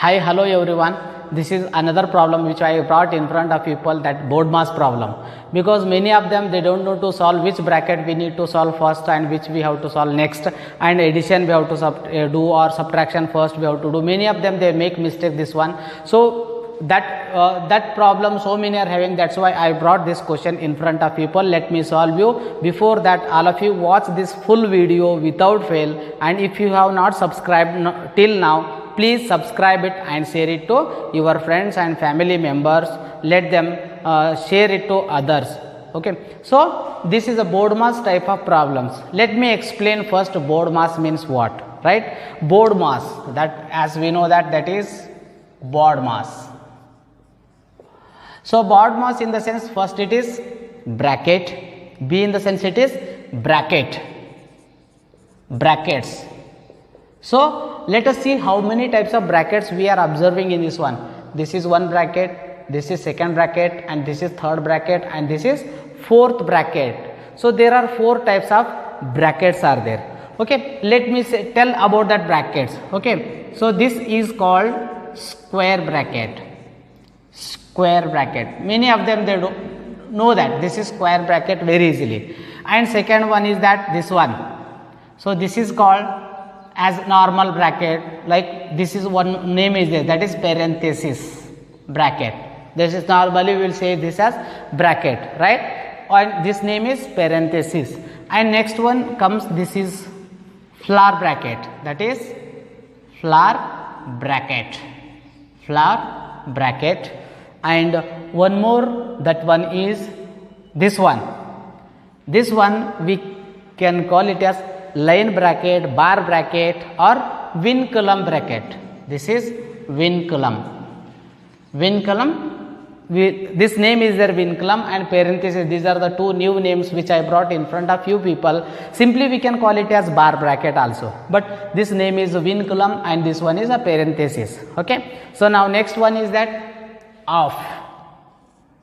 Hi, hello everyone. This is another problem which I brought in front of people, that BODMAS problem, because many of them they don't know to solve which bracket we need to solve first and which we have to solve next, and addition we have to do or subtraction first we have to do. Many of them they make mistake this one. So that problem so many are having, that's why I brought this question in front of people. Let me solve you. Before that, all of you watch this full video without fail, and if you have not subscribed till now, please subscribe it and share it to your friends and family members. Let them share it to others. Okay, so this is a BODMAS type of problems. Let me explain first. BODMAS means what, right? BODMAS, that as we know that is BODMAS. So BODMAS in the sense, first it is bracket, B in the sense it is brackets. So let us see how many types of brackets we are observing in this one. This is one bracket, this is second bracket, and this is third bracket, and this is fourth bracket. So there are four types of brackets are there. Okay, let me tell about that brackets. Okay, so this is called square bracket. Many of them they don't know that this is square bracket very easily. And second one is that this one. So this is called as normal bracket, like this is one name is there, that is parenthesis bracket. This is normally we will say this as bracket, right? And this name is parenthesis. And next one comes, this is flower bracket, that is flower bracket. And one more, that one is this one. This one we can call it as line bracket, bar bracket, or vinculum bracket. This is vinculum. This name is their vinculum and parenthesis. These are the two new names which I brought in front of few people. Simply we can call it as bar bracket also, but this name is vinculum and this one is a parenthesis. Okay, so now next one is that off.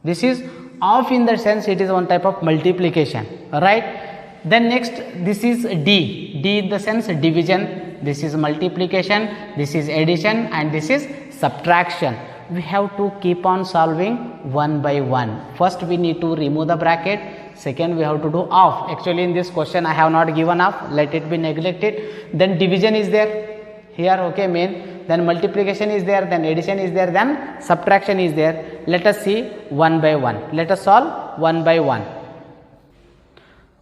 This is off in the sense it is one type of multiplication, right? Then next, this is D in the sense division, this is multiplication, this is addition, and this is subtraction. We have to keep on solving one by one. First we need to remove the bracket, second we have to do off. Actually in this question I have not given off, let it be neglected. Then division is there here, okay, main. Then multiplication is there, then addition is there, then subtraction is there. Let us see one by one. Let us solve one by one.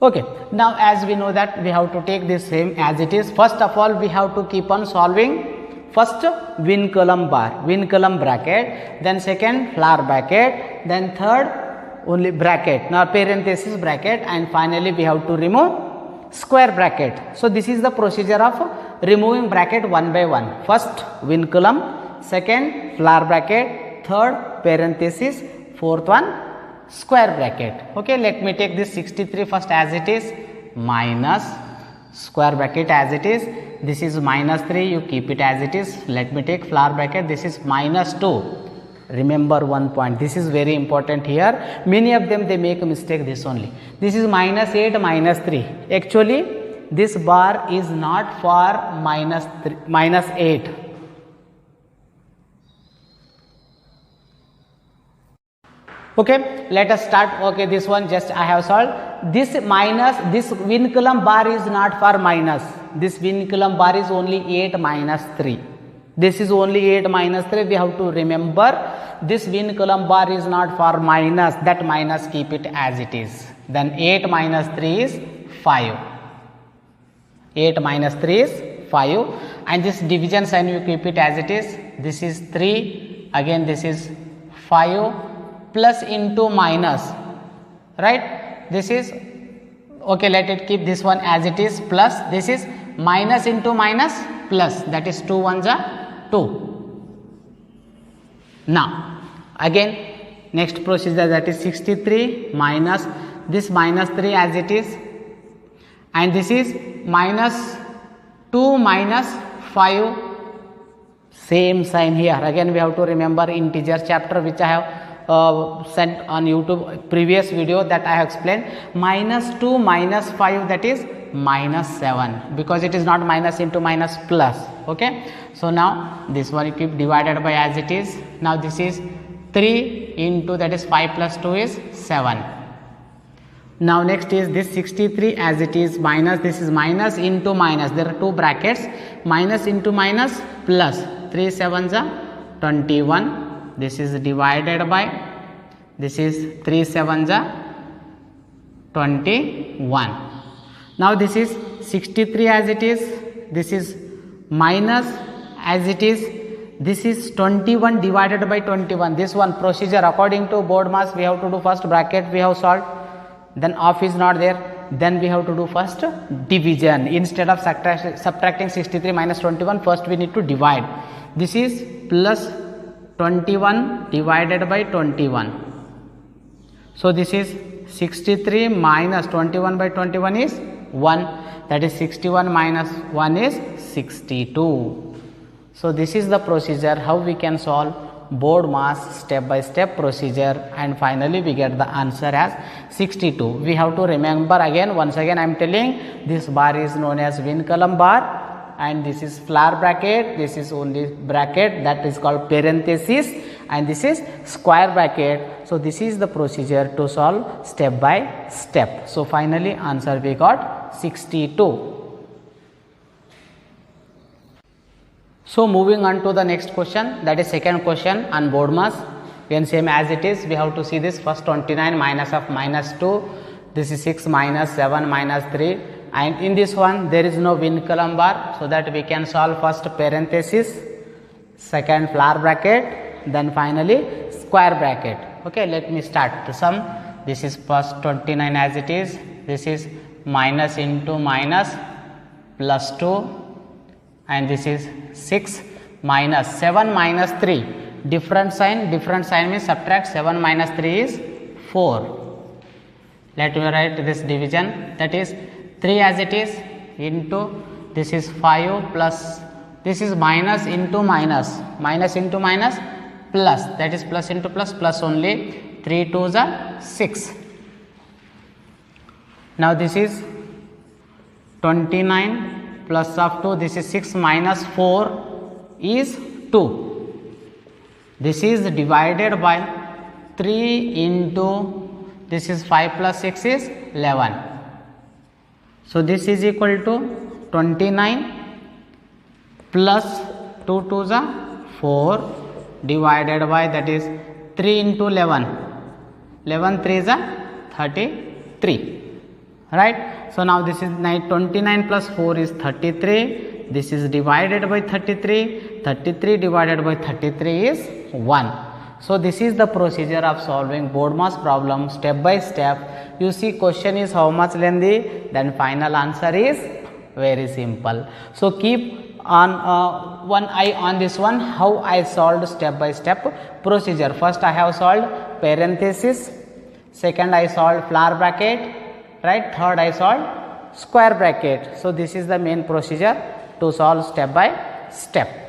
Okay, now as we know that we have to take this same as it is. First of all, we have to keep on solving first vinculum bracket, then second flower bracket, then third only bracket, now parenthesis bracket, and finally we have to remove square bracket. So this is the procedure of removing bracket one by one. First vinculum, second flower bracket, third parenthesis, fourth one square bracket. Okay, let me take this 63 first as it is, minus square bracket as it is. This is minus 3, you keep it as it is. Let me take flower bracket, this is minus 2. Remember one point, this is very important here. Many of them they make a mistake this only. This is minus 8, minus 3. Actually this bar is not for minus 8. Okay, let us start. Okay, this one just I have solved. This minus, this vinculum bar is not for minus. This vinculum bar is only 8 minus 3. This is only 8 minus 3. We have to remember this vinculum bar is not for minus. That minus keep it as it is. Then 8 minus 3 is 5. 8 minus 3 is 5. And this division sign you keep it as it is. This is 3. Again this is 5. Plus into minus, right? This is, okay, let it keep this one as it is, plus this is minus into minus plus, that is 2 ones are 2. Now again next procedure, that is 63 minus this minus 3 as it is, and this is minus 2 minus 5, same sign here. Again we have to remember integer chapter which I have sent on YouTube previous video that I have explained. Minus 2 minus 5, that is minus 7 because it is not minus into minus plus. Okay, so now this one you keep divided by as it is. Now this is 3 into, that is 5 plus 2 is 7. Now next is this 63 as it is minus, this is minus into minus, there are two brackets, minus into minus plus, 3 7s are 21, this is divided by, this is 3 7s are 21. Now this is 63 as it is, this is minus as it is, this is 21 divided by 21. This one procedure according to board mass, we have to do first bracket we have solved, then off is not there, then we have to do first division. Instead of subtracting 63 minus 21, first we need to divide. This is plus 21 divided by 21. So this is 63 minus 21 by 21 is 1, that is 61 minus 1 is 62. So this is the procedure how we can solve board mass step by step procedure, and finally we get the answer as 62. We have to remember again, once again I am telling, this bar is known as Vinculum bar and this is flower bracket, this is only bracket that is called parenthesis, and this is square bracket. So this is the procedure to solve step by step. So finally answer we got 62. So moving on to the next question, that is second question on board mass. Again same as it is, we have to see this first 29 minus of minus 2, this is 6 minus 7 minus 3, and in this one there is no Vinculum bar, so that we can solve first parenthesis, second flower bracket, then finally square bracket. Okay, let me start the sum. This is first 29 as it is, this is minus into minus plus 2, and this is 6 minus 7 minus 3, different sign means subtract, 7 minus 3 is 4. Let me write this division, that is 3 as it is into, this is 5 plus, this is minus into minus, minus into minus plus, that is plus into plus, plus only, 3 2s are 6. Now this is 29 plus of 2, this is 6 minus 4 is 2. This is divided by 3 into, this is 5 plus 6 is 11. So this is equal to 29 plus 2 2s are 4 divided by, that is 3 into 11, 11 3s are 33, right. So now this is 29 plus 4 is 33, this is divided by 33, 33 divided by 33 is 1. So this is the procedure of solving board mass problem step by step. You see question is how much lengthy, then final answer is very simple. So keep on one eye on this one, how I solved step by step procedure. First I have solved parenthesis, second I solved flower bracket, right, third I solved square bracket. So this is the main procedure to solve step by step.